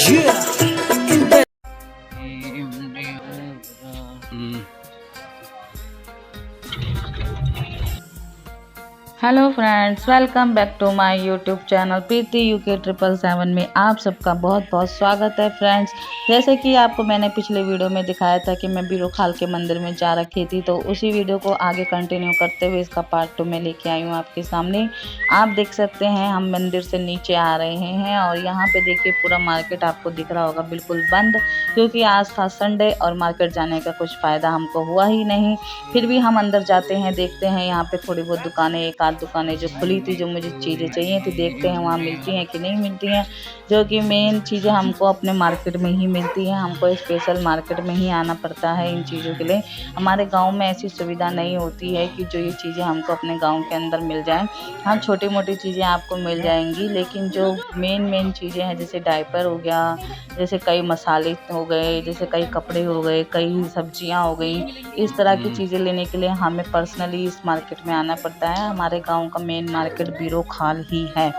Yeah, in the hello friends, welcome back to my YouTube channel Preeti UK 777 में आप सबका बहुत बहुत स्वागत है। फ्रेंड्स, जैसे कि आपको मैंने पिछले वीडियो में दिखाया था कि मैं बीरोखाल के मंदिर में जा रखी थी, तो उसी वीडियो को आगे कंटिन्यू करते हुए इसका पार्ट 2 में लेके आई हूँ आपके सामने। आप देख सकते हैं हम मंदिर से नीचे आ रहे हैं और यहाँ पे देखिए पूरा मार्केट आपको दिख रहा होगा बिल्कुल बंद, क्योंकि आज था संडे और मार्केट जाने का कुछ फ़ायदा हमको हुआ ही नहीं। फिर भी हम अंदर जाते हैं, देखते हैं यहाँ पे थोड़ी बहुत दुकानें, एक आध दुकानें जो खुली थी, जो मुझे चीज़ें चाहिए थी, देखते हैं वहाँ मिलती हैं कि नहीं मिलती हैं। जो कि मेन चीज़ें हमको अपने मार्केट में ही मिलती हैं, हमको स्पेशल मार्केट में ही आना पड़ता है इन चीज़ों के लिए। हमारे गांव में ऐसी सुविधा नहीं होती है कि जो ये चीज़ें हमको अपने गांव के अंदर मिल जाएं। हाँ, छोटी मोटी चीज़ें आपको मिल जाएंगी, लेकिन जो मेन चीज़ें हैं जैसे डायपर हो गया, जैसे कई मसाले हो गए, जैसे कई कपड़े हो गए, कई सब्जियां हो गई, इस तरह की चीज़ें लेने के लिए हमें पर्सनली इस मार्केट में आना पड़ता है। हमारे गांव का मेन मार्केट बीरोखाल ही है।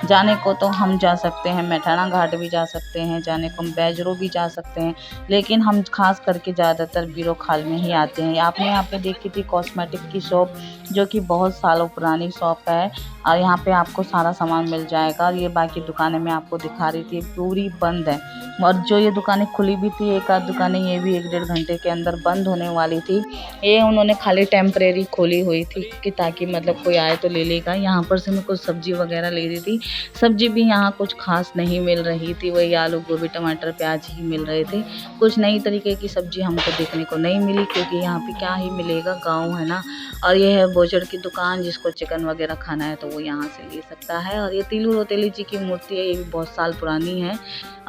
जाने को तो हम जा सकते हैं मेठाना घाट भी जा सकते हैं, जाने को हम बैजरो भी जा सकते हैं, लेकिन हम खास करके ज़्यादातर बीरोखाल में ही आते हैं। आपने यहाँ पे देखी थी कॉस्मेटिक की शॉप, जो कि बहुत सालों पुरानी शॉप है और यहाँ पे आपको सारा सामान मिल जाएगा। और ये बाकी दुकानें मैं आपको दिखा रही थी पूरी बंद है, और जो ये दुकानें खुली भी थी, एक आध दुकानें ये भी 1-1.5 घंटे के अंदर बंद होने वाली थी। ये उन्होंने खाली टेम्परेरी खोली हुई थी कि ताकि मतलब कोई आए तो ले लेगा। यहाँ पर से मैं कुछ सब्जी वगैरह ले रही थी, सब्जी भी यहाँ कुछ खास नहीं मिल रही थी, वही आलू गोभी टमाटर प्याज ही मिल रहे थे। कुछ नई तरीके की सब्जी हमको देखने को नहीं मिली, क्योंकि यहाँ पे क्या ही मिलेगा, गाँव है ना। और ये है बोचड़ की दुकान, जिसको चिकन वगैरह खाना है तो वो यहाँ से ले सकता है। और ये तिलू रोतेली जी की मूर्ति है, ये भी बहुत साल पुरानी है।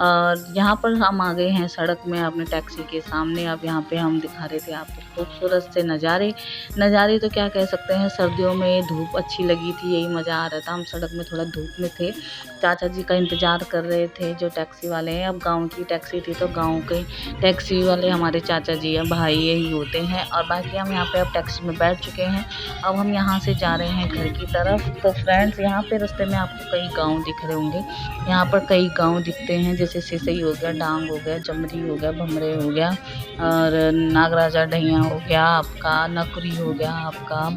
और यहाँ पर हम आ गए हैं सड़क में अपने टैक्सी के सामने। अब यहाँ पे हम दिखा रहे थे आपको खूबसूरत से नज़ारे तो क्या कह सकते हैं। सर्दियों में धूप अच्छी लगी थी, यही मज़ा आ रहा था। हम सड़क में थोड़ा धूप में थे, चाचा जी का इंतज़ार कर रहे थे जो टैक्सी वाले हैं। अब गांव की टैक्सी थी तो गांव के टैक्सी वाले हमारे चाचा जी या भाई यही होते हैं। और बाकी हम यहाँ पे अब टैक्सी में बैठ चुके हैं। अब हम यहाँ से जा रहे हैं घर की तरफ। तो फ्रेंड्स, यहाँ पे रास्ते में आपको कई गाँव दिख रहे होंगे। यहाँ पर कई गाँव दिखते हैं, जैसे सिसई हो गया, डांग हो गया, जमरी हो गया, भमरे हो गया, और नागराजा ढैया हो गया आपका, नकुरी हो गया आपका।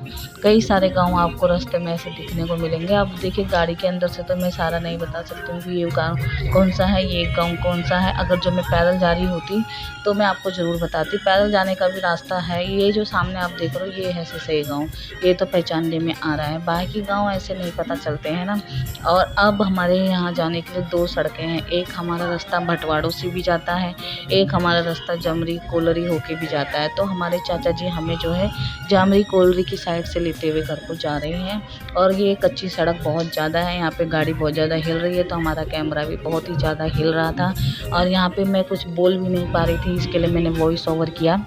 कई सारे गांव आपको रास्ते में ऐसे दिखने को मिलेंगे। अब देखिए गाड़ी के अंदर से तो मैं सारा नहीं बता सकती हूँ कि ये गांव कौन सा है, ये गांव कौन सा है। अगर जो मैं पैदल जा रही होती तो मैं आपको ज़रूर बताती। पैदल जाने का भी रास्ता है। ये जो सामने आप देख रहे हो ये है सिसई गाँव, ये तो पहचानने में आ रहा है, बाकी गाँव ऐसे नहीं पता चलते हैं ना। और अब हमारे यहाँ जाने के लिए 2 सड़कें हैं। एक हमारा रास्ता भटवाड़ों से भी जाता है, एक हमारा रास्ता जमरी कोलरी होके भी जाता है। तो हमारे चाचा जी हमें जो है जामरी कोलरी की साइड से लेते हुए घर को जा रहे हैं। और ये कच्ची सड़क बहुत ज़्यादा है, यहाँ पे गाड़ी बहुत ज़्यादा हिल रही है, तो हमारा कैमरा भी बहुत ही ज़्यादा हिल रहा था। और यहाँ पे मैं कुछ बोल भी नहीं पा रही थी, इसके लिए मैंने वॉइस ओवर किया।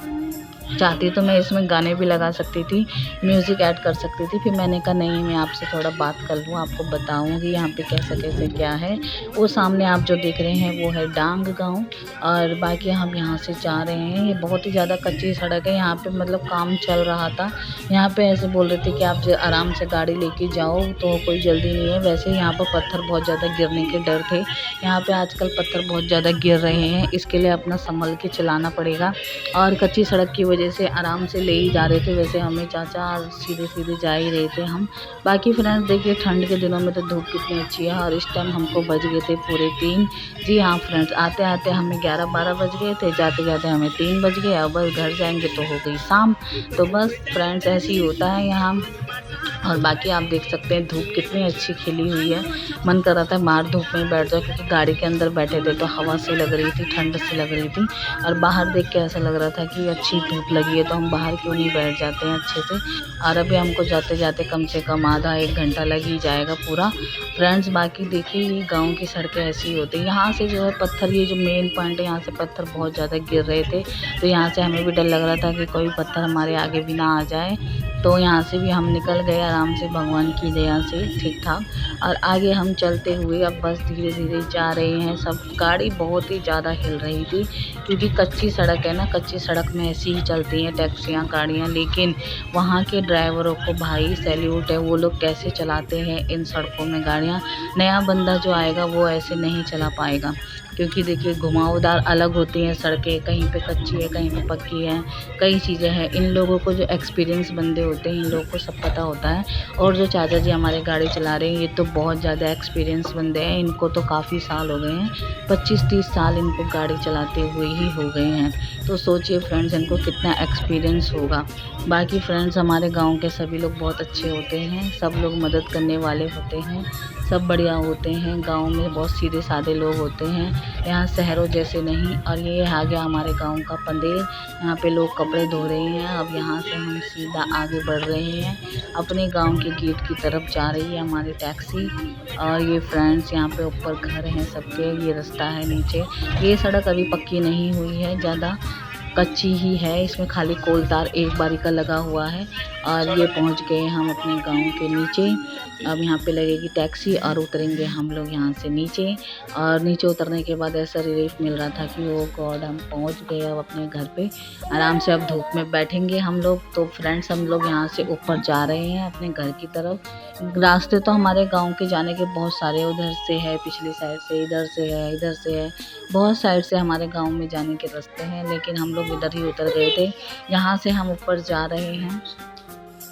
चाहती तो मैं इसमें गाने भी लगा सकती थी, म्यूज़िक ऐड कर सकती थी। फिर मैंने कहा नहीं, मैं आपसे थोड़ा बात कर लूँ, आपको बताऊँगी यहाँ पे कैसे क्या है। वो सामने आप जो देख रहे हैं वो है डांग गांव। और बाकी हम यहाँ से जा रहे हैं। ये बहुत ही ज़्यादा कच्ची सड़क है, यहाँ पे मतलब काम चल रहा था। यहाँ पे ऐसे बोल रहे थे कि आप जो आराम से गाड़ी लेके जाओ, तो कोई जल्दी नहीं है। वैसे यहाँ पर पत्थर बहुत ज़्यादा गिरने के डर थे, यहाँ पे आजकल पत्थर बहुत ज़्यादा गिर रहे हैं, इसके लिए अपना संभल के चलाना पड़ेगा। और कच्ची सड़क की वजह से आराम से ले ही जा रहे थे। वैसे हमें चाचा सीधे जा ही रहे थे हम। बाकी फ्रेंड्स देखिए ठंड के दिनों में तो धूप कितनी अच्छी है, और इस टाइम हमको बज गए थे पूरे 3। जी हाँ फ्रेंड्स, आते आते हमें 11-12 बज गए थे, जाते जाते हमें 3 बज गए। अब बस घर जाएंगे तो हो गई शाम। तो बस फ्रेंड्स ऐसे ही होता है यहाँ। और बाकी आप देख सकते हैं धूप कितनी अच्छी खिली हुई है। मन कर रहा था बाहर धूप में बैठ जाओ, क्योंकि गाड़ी के अंदर बैठे थे तो हवा से लग रही थी, ठंड से लग रही थी। और बाहर देख के ऐसा लग रहा था कि अच्छी धूप लगी है तो हम बाहर क्यों नहीं बैठ जाते हैं अच्छे से। और अभी हमको जाते जाते कम से कम आधा 1 घंटा लग ही जाएगा पूरा। फ्रेंड्स बाकी देखिए ये गाँव की सड़कें ऐसी होती है। यहाँ से जो है पत्थर, ये जो मेन पॉइंट है, यहाँ से पत्थर बहुत ज़्यादा गिर रहे थे, तो यहाँ से हमें भी डर लग रहा था कि कोई पत्थर हमारे आगे भी ना आ जाए। तो यहाँ से भी हम निकल गए आराम से भगवान की दया से ठीक ठाक। और आगे हम चलते हुए अब बस धीरे धीरे जा रहे हैं। सब गाड़ी बहुत ही ज़्यादा हिल रही थी क्योंकि कच्ची सड़क है ना, कच्ची सड़क में ऐसी ही चलती हैं टैक्सियाँ गाड़ियाँ। लेकिन वहाँ के ड्राइवरों को भाई सैल्यूट है, वो लोग कैसे चलाते हैं इन सड़कों में गाड़ियाँ। नया बंदा जो आएगा वो ऐसे नहीं चला पाएगा क्योंकि देखिए घुमावदार अलग होती हैं सड़कें, कहीं पे कच्ची है कहीं पे पक्की है, कई चीज़ें हैं। इन लोगों को जो एक्सपीरियंस बंदे होते हैं इन लोगों को सब पता होता है। और जो चाचा जी हमारे गाड़ी चला रहे हैं ये तो बहुत ज़्यादा एक्सपीरियंस बंदे हैं, इनको तो काफ़ी साल हो गए हैं, 25-30 साल इनको गाड़ी चलाते हुए ही हो गए हैं। तो सोचिए फ्रेंड्स इनको कितना एक्सपीरियंस होगा। बाकी फ्रेंड्स हमारे गाँव के सभी लोग बहुत अच्छे होते हैं, सब लोग मदद करने वाले होते हैं, सब बढ़िया होते हैं। गाँव में बहुत सीधे साधे लोग होते हैं, यहाँ शहरों जैसे नहीं। और ये आ गया हमारे गाँव का पंदेर, यहाँ पे लोग कपड़े धो रहे हैं। अब यहाँ से हम सीधा आगे बढ़ रहे हैं, अपने गांव के गेट की तरफ जा रही है हमारी टैक्सी। और ये फ्रेंड्स यहाँ पे ऊपर घर हैं सबके, ये रास्ता है नीचे। ये सड़क अभी पक्की नहीं हुई है, ज़्यादा कच्ची ही है, इसमें खाली कोलतार एक बारी का लगा हुआ है। और ये पहुंच गए हम अपने गांव के नीचे। अब यहाँ पे लगेगी टैक्सी और उतरेंगे हम लोग यहाँ से नीचे। और नीचे उतरने के बाद ऐसा रिलीफ मिल रहा था कि ओ गॉड हम पहुँच गए अब अपने घर पे। आराम से अब धूप में बैठेंगे हम लोग। तो फ्रेंड्स हम लोग यहाँ से ऊपर जा रहे हैं अपने घर की तरफ। रास्ते तो हमारे गांव के जाने के बहुत सारे, उधर से है, पिछली साइड से, इधर से है, इधर से है, बहुत साइड से हमारे गांव में जाने के रास्ते हैं। लेकिन हम लोग इधर ही उतर गए थे। यहाँ से हम ऊपर जा रहे हैं,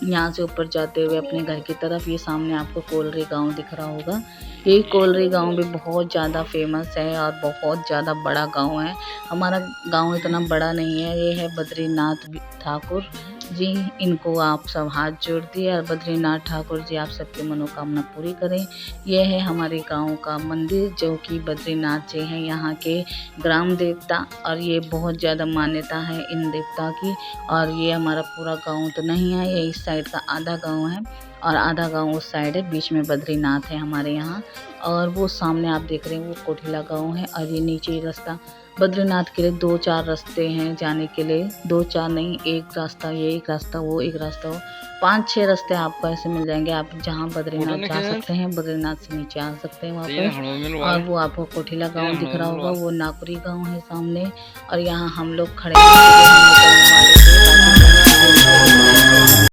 यहाँ से ऊपर जाते हुए अपने घर की तरफ। ये सामने आपको कोलरी गांव दिख रहा होगा। ये कोलरी गांव भी बहुत ज़्यादा फेमस है और बहुत ज़्यादा बड़ा गांव है। हमारा गांव इतना बड़ा नहीं है। ये है बद्रीनाथ ठाकुर जी, इनको आप सब हाथ जोड़ दिए और बद्रीनाथ ठाकुर जी आप सबकी मनोकामना पूरी करें। ये है हमारे गांव का मंदिर जो कि बद्रीनाथ जी हैं यहाँ के ग्राम देवता। और ये बहुत ज़्यादा मान्यता है इन देवता की। और ये हमारा पूरा गांव तो नहीं है, ये इस साइड का आधा गांव है और आधा गांव उस साइड है। बीच में बद्रीनाथ है हमारे यहाँ। और वो सामने आप देख रहे हैं वो कोठिला गांव है। और ये नीचे ही रास्ता बद्रीनाथ के लिए 2-4 रास्ते हैं जाने के लिए, 2-4 नहीं, एक रास्ता ये, एक रास्ता वो, एक रास्ता वो, 5-6 रास्ते आपको ऐसे मिल जाएंगे। आप जहाँ बद्रीनाथ जा सकते हैं, बद्रीनाथ से नीचे आ सकते हैं वापस। और वो आपको कोठिला गांव दिख रहा होगा, वो नाकुरी गांव है सामने। और यहाँ हम लोग खड़े हैं।